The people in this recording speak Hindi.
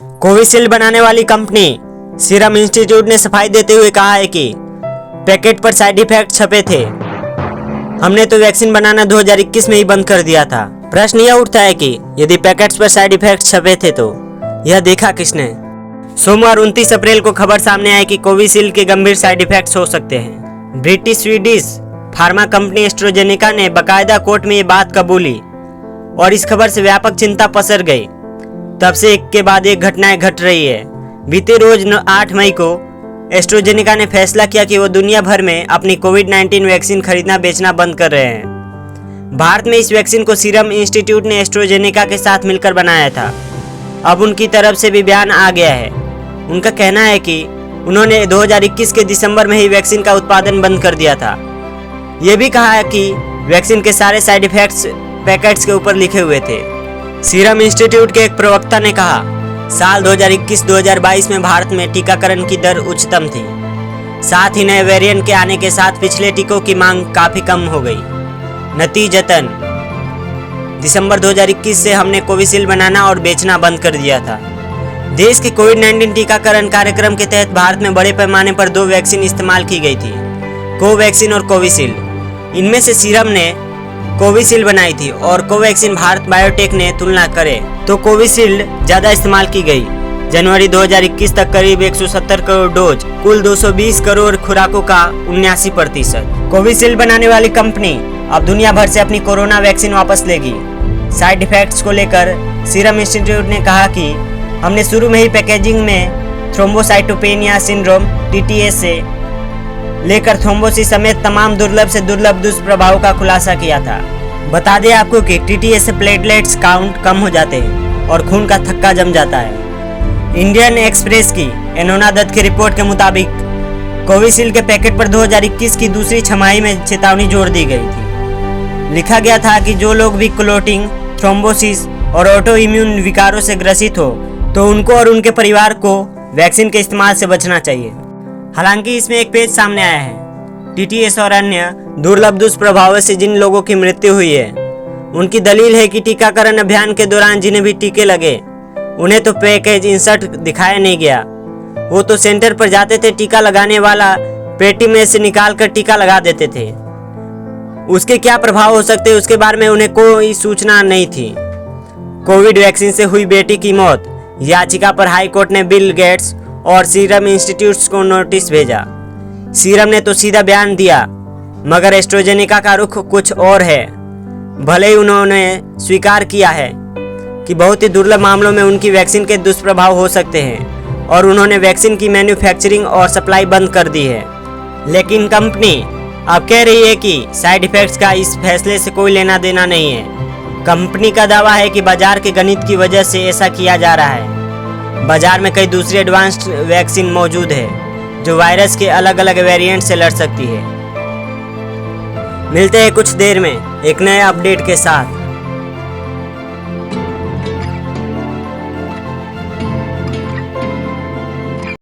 कोविशील्ड बनाने वाली कंपनी सीरम इंस्टीट्यूट ने सफाई देते हुए कहा है कि पैकेट पर साइड इफेक्ट छपे थे। हमने तो वैक्सीन बनाना 2021 में ही बंद कर दिया था। प्रश्न यह उठता है कि यदि पैकेट्स पर साइड इफेक्ट छपे थे तो यह देखा किसने? सोमवार 29 अप्रैल को खबर सामने आई कि कोविशील्ड के गंभीर साइड इफेक्ट्स हो सकते हैं। British Swedish pharma company AstraZeneca ने बाकायदा कोर्ट में ये बात कबूली और इस खबर से व्यापक चिंता पसर गई। तब से एक के बाद एक घटनाएं घट रही है। बीते रोज 8 मई को एस्ट्राजेनेका ने फैसला किया कि वो दुनिया भर में अपनी कोविड-19 वैक्सीन खरीदना बेचना बंद कर रहे हैं। भारत में इस वैक्सीन को सीरम इंस्टीट्यूट ने एस्ट्राजेनेका के साथ मिलकर बनाया था। अब उनकी तरफ से भी बयान आ गया है। उनका कहना है कि उन्होंने 2021 के दिसंबर में ही वैक्सीन का उत्पादन बंद कर दिया था। ये भी कहा है कि वैक्सीन के सारे साइड इफेक्ट्स पैकेट्स के ऊपर लिखे हुए थे। सीरम इंस्टीट्यूट के एक प्रवक्ता ने कहा, साल 2021-2022 में भारत में टीकाकरण की दर उच्चतम थी। साथ ही नए वेरिएंट के आने के साथ पिछले टीकों की मांग काफ़ी कम हो गई। नतीजतन दिसंबर 2021 से हमने कोविशील्ड बनाना और बेचना बंद कर दिया था। देश के कोविड-19 टीकाकरण कार्यक्रम के तहत भारत में बड़े पैमाने पर 2 वैक्सीन इस्तेमाल की गई थी, कोवैक्सीन और कोविशील्ड। इनमें से सीरम ने कोविशील्ड बनाई थी और कोवैक्सीन भारत बायोटेक ने तुलना करें तो कोविशील्ड ज़्यादा इस्तेमाल की गई। जनवरी 2021 तक करीब 170 करोड़ डोज, कुल 220 करोड़ खुराकों का 79%। कोविशील्ड बनाने वाली कंपनी अब दुनिया भर से अपनी कोरोना वैक्सीन वापस लेगी। साइड इफेक्ट्स को लेकर सीरम इंस्टीट्यूट ने कहा कि हमने शुरू में ही पैकेजिंग में थ्रोम्बोसाइटोपेनिया सिंड्रोम (TTS) से लेकर थ्रोम्बोसिस समेत तमाम दुर्लभ से दुर्लभ दुष्प्रभावों का खुलासा किया था। बता दें आपको कि TTS से प्लेटलेट्स काउंट कम हो जाते हैं और खून का थक्का जम जाता है। इंडियन एक्सप्रेस की एनोना दत्त की रिपोर्ट के मुताबिक कोविशील्ड के पैकेट पर 2021 की दूसरी छमाही में चेतावनी जोड़ दी गई थी। लिखा गया था कि जो लोग भी क्लोटिंग, थ्रोम्बोसिस और ऑटो इम्यून विकारों से ग्रसित हो तो उनको और उनके परिवार को वैक्सीन के इस्तेमाल से बचना चाहिए। हालांकि इसमें एक पेज सामने आया है। TTS और अन्य दुर्लभ दुष्प्रभावों से जिन लोगों की मृत्यु हुई है, उनकी दलील है कि टीकाकरण अभियान के दौरान जिन्हें भी टीके लगे उन्हें तो पैकेज इंसर्ट दिखाया नहीं गया। वो तो सेंटर पर जाते थे, टीका लगाने वाला पेटी में से निकाल कर टीका लगा देते थे। उसके क्या प्रभाव हो सकते उसके बारे में उन्हें कोई सूचना नहीं थी। कोविड वैक्सीन से हुई बेटी की मौत याचिका पर हाई कोर्ट ने बिल गेट्स और सीरम इंस्टीट्यूट्स को नोटिस भेजा। सीरम ने तो सीधा बयान दिया, मगर एस्ट्राजेनेका का रुख कुछ और है। भले ही उन्होंने स्वीकार किया है कि बहुत ही दुर्लभ मामलों में उनकी वैक्सीन के दुष्प्रभाव हो सकते हैं और उन्होंने वैक्सीन की मैन्युफैक्चरिंग और सप्लाई बंद कर दी है, लेकिन कंपनी अब कह रही है कि साइड इफेक्ट्स का इस फैसले से कोई लेना देना नहीं है। कंपनी का दावा है कि बाजार के गणित की वजह से ऐसा किया जा रहा है। बाजार में कई दूसरी एडवांस्ड वैक्सीन मौजूद है जो वायरस के अलग अलग वेरिएंट से लड़ सकती है। मिलते हैं कुछ देर में एक नए अपडेट के साथ।